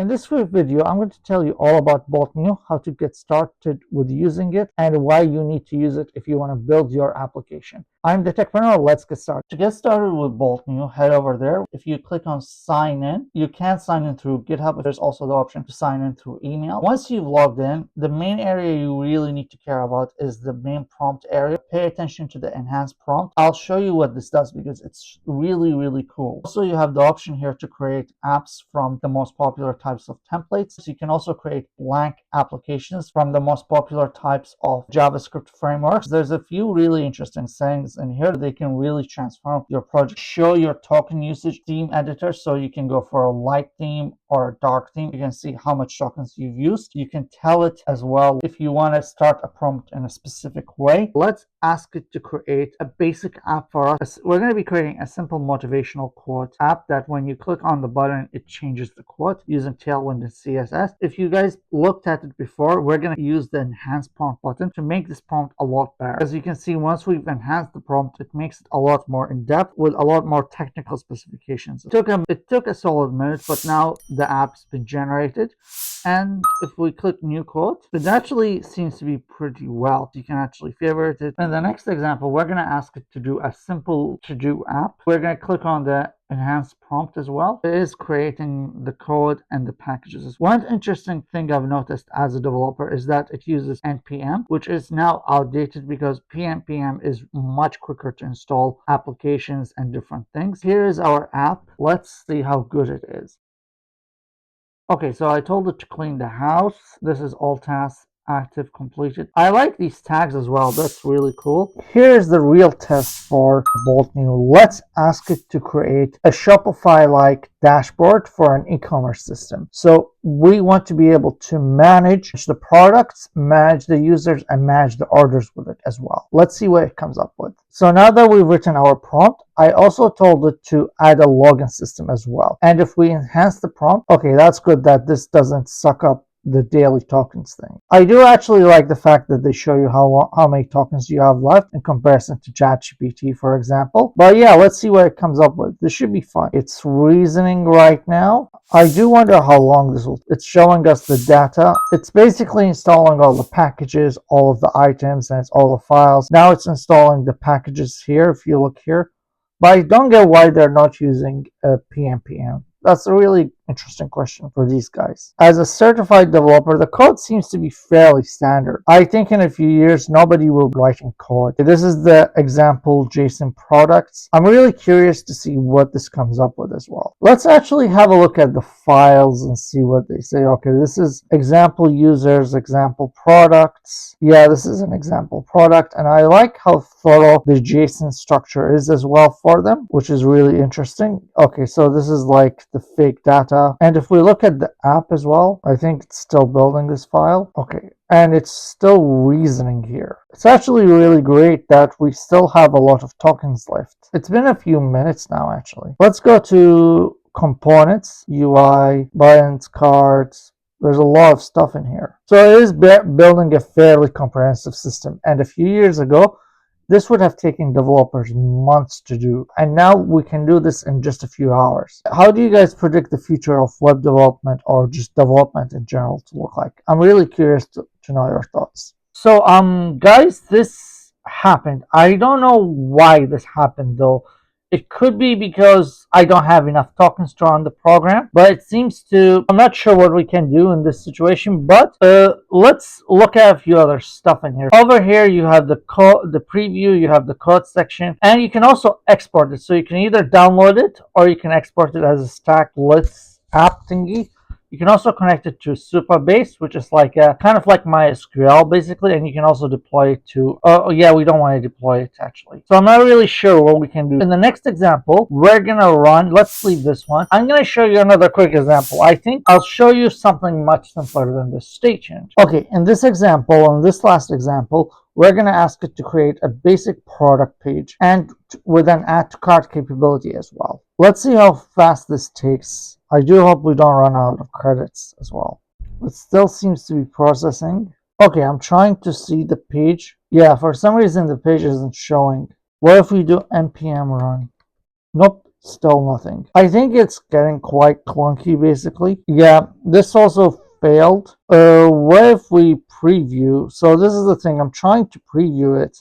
In this quick video, I'm going to tell you all about Bolt.new, how to get started with using it, and why you need to use it if you want to build your application. I'm the Techpreneur. Let's get started. To get started with Bolt.new, head over there. If you click on sign in, you can sign in through GitHub. There's also the option to sign in through email. Once you've logged in, the main area you really need to care about is the main prompt area. Pay attention to the enhanced prompt. I'll show you what this does because it's really, really cool. Also, you have the option here to create apps from the most popular types of templates. So you can also create blank applications from the most popular types of JavaScript frameworks. There's a few really interesting things in here. They can really transform your project. Show your token usage theme editor, so you can go for a light theme or a dark theme. You can see how much tokens you've used. You can tell it as well if you want to start a prompt in a specific way. Let's ask it to create a basic app for us. We're going to be creating a simple motivational quote app that when you click on the button, it changes the quote using Tailwind and CSS. If you guys looked at it before, we're going to use the enhance prompt button to make this prompt a lot better. As you can see, once we've enhanced the prompt, it makes it a lot more in depth with a lot more technical specifications. It took a solid minute, but now the app's been generated. And if we click new quote, it actually seems to be pretty well. You can actually favorite it. In the next example, we're going to ask it to do a simple to-do app. We're going to click on the enhanced prompt as well. It is creating the code and the packages. One interesting thing I've noticed as a developer is that it uses npm, which is now outdated because npm is much quicker to install applications and different things. Here is our app. Let's see how good it is. Okay, so I told it to clean the house. This is all tasks active completed. I like these tags as well. That's really cool. Here's the real test for Bolt.new. Let's ask it to create a Shopify-like dashboard for an e-commerce system. So we want to be able to manage the products, manage the users, and manage the orders with it as well. Let's see what it comes up with. So now that we've written our prompt, I also told it to add a login system as well. And if we enhance the prompt, okay, that's good that this doesn't suck up the daily tokens thing. I do actually like the fact that they show you how many tokens you have left in comparison to ChatGPT, for example. But yeah, let's see what it comes up with. This should be fun. It's reasoning right now. I do wonder how long this will. It's showing us the data. It's basically installing all the packages, all of the items, and it's all the files. Now it's installing the packages here, if you look here. But I don't get why they're not using PNPM. That's a really interesting question for these guys. As a certified developer, the code seems to be fairly standard. I think in a few years, nobody will be writing code. This is the example JSON products. I'm really curious to see what this comes up with as well. Let's actually have a look at the files and see what they say. Okay, this is example users, example products. Yeah, this is an example product, and I like how thorough the JSON structure is as well for them, which is really interesting. Okay, so this is like the fake data. And if we look at the app as well, I think it's still building this file. Okay, and it's still reasoning here. It's actually really great that we still have a lot of tokens left. It's been a few minutes now, actually. Let's go to components, UI, buttons, cards. There's a lot of stuff in here. So it is building a fairly comprehensive system. And a few years ago, this would have taken developers months to do, and now we can do this in just a few hours. How do you guys predict the future of web development or just development in general to look like? I'm really curious to know your thoughts. So, guys, this happened. I don't know why this happened though. It could be because I don't have enough tokens to run the program, but it seems to, I'm not sure what we can do in this situation, but let's look at a few other stuff in here. Over here, you have the code, the preview, you have the code section, and you can also export it. So you can either download it or you can export it as a stack list app thingy. You can also connect it to Supabase, which is like a kind of like MySQL basically, and you can also deploy it to. Oh yeah, we don't want to deploy it actually. So I'm not really sure what we can do. In the next example, we're gonna run. Let's leave this one. I'm gonna show you another quick example. I think I'll show you something much simpler than this state change. Okay, in this example, in this last example, we're going to ask it to create a basic product page and with an add to cart capability as well. Let's see how fast this takes. I do hope we don't run out of credits as well. It still seems to be processing. Okay, I'm trying to see the page. Yeah, for some reason the page isn't showing. What if we do npm run? Nope, Still nothing. I think it's getting quite clunky basically. Yeah, this also failed. What if we preview? So this is the thing, I'm trying to preview it,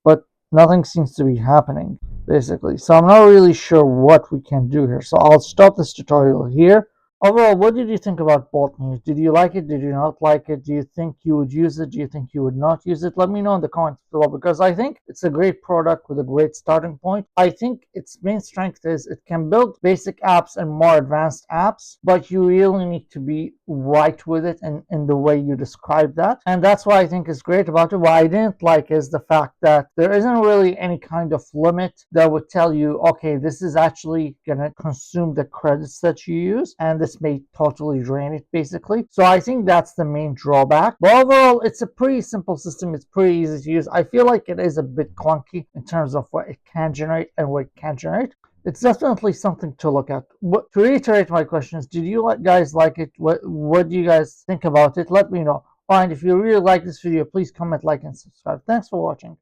but nothing seems to be happening basically. So I'm not really sure what we can do here. So I'll stop this tutorial here. Overall, what did you think about Bolt News? Did you like it? Did you not like it? Do you think you would use it? Do you think you would not use it? Let me know in the comments below because I think it's a great product with a great starting point. I think its main strength is it can build basic apps and more advanced apps, but you really need to be right with it and in the way you describe that. And that's what I think is great about it. What I didn't like is the fact that there isn't really any kind of limit that would tell you, okay, this is actually going to consume the credits that you use, and this may totally drain it basically. So I think that's the main drawback. But overall, it's a pretty simple system. It's pretty easy to use. I feel like it is a bit clunky in terms of what it can generate and what it can't generate. It's definitely something to look at. To reiterate my questions, did you guys like it? What do you guys think about it? Let me know. And if you really like this video, please comment, like, and subscribe. Thanks for watching.